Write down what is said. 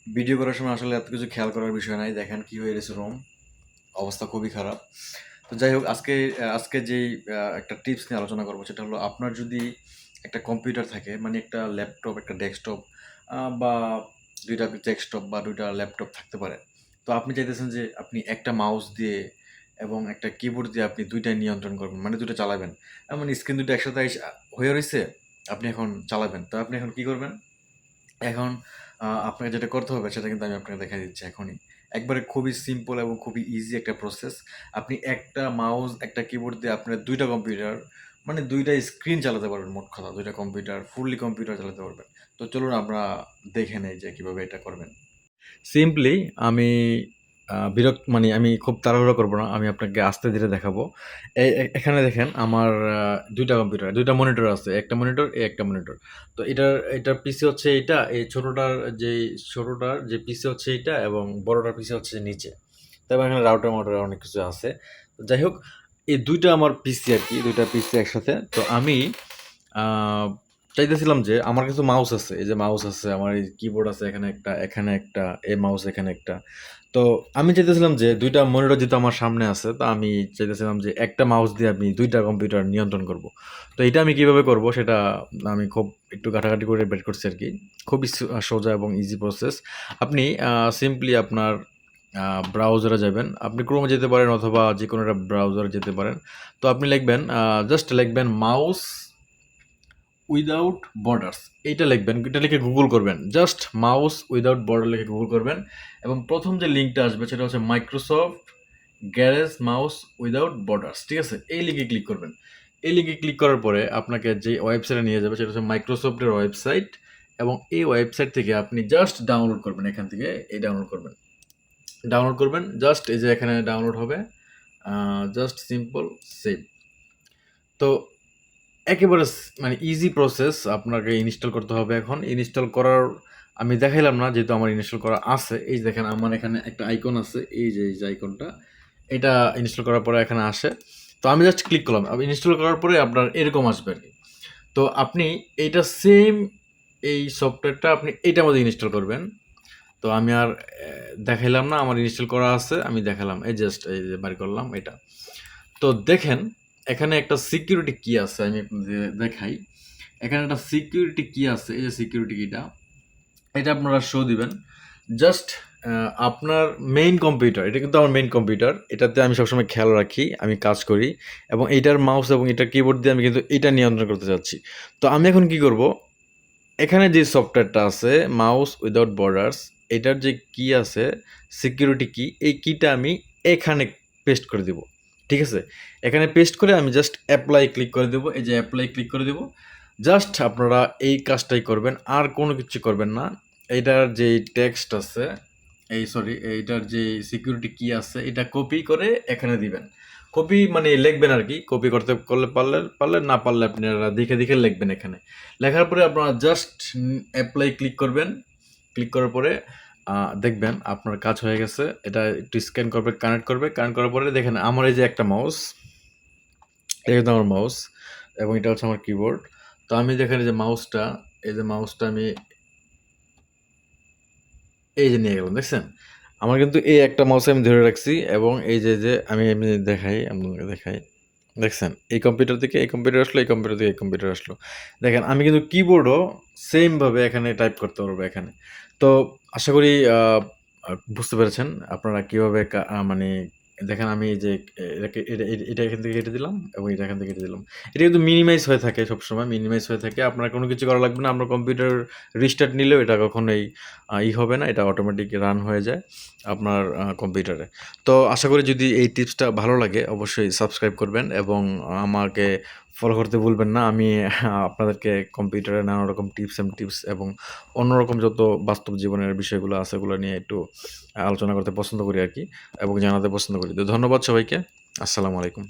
Video করার সময় আসলে এত কিছু খেয়াল করার বিষয় নাই। দেখেন কি হয়ে গেছে রুম, অবস্থা খুবই খারাপ। তো যাই হোক আজকে যেই একটা টিপস নিয়ে আলোচনা করবো সেটা হলো আপনার যদি একটা কম্পিউটার থাকে মানে একটা ল্যাপটপ, একটা ডেস্কটপ বা ২ টা ডেস্কটপ বা ২ টা ল্যাপটপ থাকতে পারে। তো আপনি চাইতেছেন যে আপনি একটা মাউস দিয়ে এবং একটা কিবোর্ড দিয়ে আপনি ২ টাই নিয়ন্ত্রণ করবেন। মানে ২ টা চালাবেন। মানে স্ক্রিন ২ টা একসাথে হয়ে রইছে, আপনি এখন চালাবেন। তো আপনি এখন কি করবেন? এখন আপনাকে যেটা করতে হবে সেটা কিন্তু আমি আপনাকে দেখাই দিচ্ছি এখনই। একবারে খুবই সিম্পল এবং খুবই ইজি একটা প্রসেস। আপনি একটা মাউস, একটা কিবোর্ড দিয়ে আপনার ২ টা কম্পিউটার মানে ২ টা স্ক্রিন চালাতে পারবেন মোট কথা। ২ টা কম্পিউটার, ফুললি কম্পিউটার চালাতে পারবেন। তো চলুন আমরা দেখে নেই যে কিভাবে এটা করবেন। সিম্পলি আমি মানে আমি খুব তাড়াহুড়ো করব না। আমি আপনাকে আস্তে ধীরে দেখাবো। এখানে দেখেন আমার ২ টা কম্পিউটার, ২ টা মনিটর আছে। একটা মনিটর, এই একটা মনিটর। তো এটার পিসি হচ্ছে এইটা, এই ছোটটার যে পিসি হচ্ছে এইটা এবং বড়টার পিসি হচ্ছে নিচে। তারপর এখানে রাউটার-মাউটার অনেক কিছু আছে। তো যাই হোক, এই ২ টা আমার পিসি আরকি, ২ টা পিসি একসাথে। তো আমি আ চাইতেছিলাম যে আমার কিছু মাউস আছে। এই যে মাউস আছে, আমার এই কিবোর্ড আছে এখানে একটা, এই মাউস এখানে একটা। তো আমি চাইতেছিলাম যে ২ টা মনিটর যেহেতু আমার সামনে আছে, তো আমি চাইতেছিলাম যে একটা মাউস দিয়ে আমি ২ টা কম্পিউটার নিয়ন্ত্রণ করব। তো এটা আমি কিভাবে করব সেটা আমি খুব একটু ঘাটাঘাটি করে বের করছি আরকি। খুবই সোজা এবং ইজি প্রসেস। আপনি সিম্পলি আপনার আ ব্রাউজারে যাবেন। আপনি ক্রোমে যেতে পারেন অথবা যেকোনো একটা ব্রাউজারে যেতে পারেন। তো আপনি লিখবেন জাস্ট লিখবেন মাউস উইদাউট বর্ডারস এইটা লিখবেন। এটা লিখে গুগল করবেন। জাস্ট মাউস উইদাউট বর্ডার লিখে গুগল করবেন এবং ১ম যে লিঙ্কটা আসবে সেটা হচ্ছে Microsoft garage mouse without borders. ঠিক আছে? এই লিঙ্কে ক্লিক করবেন। এই লিঙ্কে ক্লিক করার পরে আপনাকে যে ওয়েবসাইটে নিয়ে যাবে সেটা হচ্ছে মাইক্রোসফটের ওয়েবসাইট এবং এই ওয়েবসাইট থেকে আপনি জাস্ট ডাউনলোড করবেন। এখান থেকে এই ডাউনলোড করবেন। ডাউনলোড করবেন। জাস্ট এই যে এখানে ডাউনলোড হবে। Just simple save. তো একেবারে মানে ইজি প্রসেস আপনাকে ইনস্টল করতে হবে এখন। ইনস্টল করার আমি দেখাইলাম না যেহেতু আমার ইনস্টল করা আছে। এই যে দেখেন আমার এখানে একটা আইকন আছে। এই যে আইকনটা। এটা ইনস্টল করার পরে এখানে আসে। তো আমি জাস্ট ক্লিক করলাম। ইনস্টল করার পরে আপনার এরকম আসবে আরকি। তো আপনি এইটা সেম এই সফটওয়্যারটা আপনি এইটার মধ্যে ইনস্টল করবেন। তো আমি আর দেখাইলাম না আমার ইনস্টল করা আছে। আমি দেখালাম। এই যে বাড়ি করলাম এটা। তো দেখেন এখানে একটা সিকিউরিটি কি আছে আমি আপনাদের দেখাই। এখানে একটা সিকিউরিটি কি আছে। এই যে সিকিউরিটি কিটা, এটা আপনারা শো দিবেন। জাস্ট আপনার মেইন কম্পিউটার, এটা কিন্তু আমার মেইন কম্পিউটার। এটাতে আমি সবসময় খেয়াল রাখি, আমি কাজ করি এবং এইটার মাউস এবং এটার কিবোর্ড দিয়ে আমি কিন্তু এটা নিয়ন্ত্রণ করতে চাচ্ছি। তো আমি এখন কি করব, এখানে যে সফটওয়্যারটা আছে মাউস উইদাউট বর্ডারস, এটার যে কি আছে সিকিউরিটি কি, এই কিটা আমি এখানে পেস্ট করে দিব। ঠিক আছে? এখানে পেস্ট করে আমি জাস্ট এপ্লাই ক্লিক করে দেব। এই যে এপ্লাই ক্লিক করে দেব। জাস্ট আপনারা এই কাজটাই করবেন। আর কোনো কিছু করবেন না। এইটার যেই টেক্সট আছে, এইটার যে সিকিউরিটি কি আছে এটা কপি করে এখানে দিবেন। কপি মানে লিখবেন আরকি। কপি করতে পারলে না পারলে আপনারা দেখে লিখবেন এখানে। লেখার পরে আপনারা জাস্ট এপ্লাই ক্লিক করবেন। ক্লিক করার পরে দেখবেন আপনার কাজ হয়ে গেছে। এটা একটু স্ক্যান করবে, কানেক্ট করবে। কানেক্ট করার পরে দেখেন আমার এই যে একটা মাউস, এটা কিন্তু আমার মাউস এবং এটা হচ্ছে আমার কিবোর্ড। তো আমি দেখেন এই যে মাউসটা আমি এই যে নিয়ে গেলাম, দেখছেন? আমার কিন্তু এই একটা মাউস আমি ধরে রাখছি এবং এই যে আমি এমনি দেখাই, আপনাদেরকে দেখাই। দেখছেন? এই কম্পিউটার থেকে এই কম্পিউটার আসলো, এই কম্পিউটার থেকে এই কম্পিউটার আসলো। দেখেন আমি কিন্তু কিবোর্ডও সেম ভাবে এখানে টাইপ করতে পারবো এখানে। তো আশা করি আ আ বুঝতে পেরেছেন আপনারা কিভাবে মানে দেখেন আমি এই যে এটা এখান থেকে কেটে দিলাম এবং এটা এখান থেকে কেটে দিলাম। এটা কিন্তু মিনিমাইজ হয়ে থাকে সবসময়, মিনিমাইজ হয়ে থাকে। আপনার কোনো কিছু করা লাগবে না। আপনার কম্পিউটার রিস্টার্ট নিলেও এটা কখনোই হবে না। এটা অটোমেটিক রান হয়ে যায় আপনার কম্পিউটারে। তো আশা করি যদি এই টিপসটা ভালো লাগে অবশ্যই সাবস্ক্রাইব করবেন এবং আমাকে ফলো করতে ভুলবেন না। আমি আপনাদেরকে কম্পিউটারে নানা রকম টিপস এবং অন্যরকম যত বাস্তব জীবনের বিষয়গুলো আছে ওগুলো নিয়ে একটু আলোচনা করতে পছন্দ করি আরকি এবং জানাতে পছন্দ করি। তো ধন্যবাদ সবাইকে। আসসালামু আলাইকুম।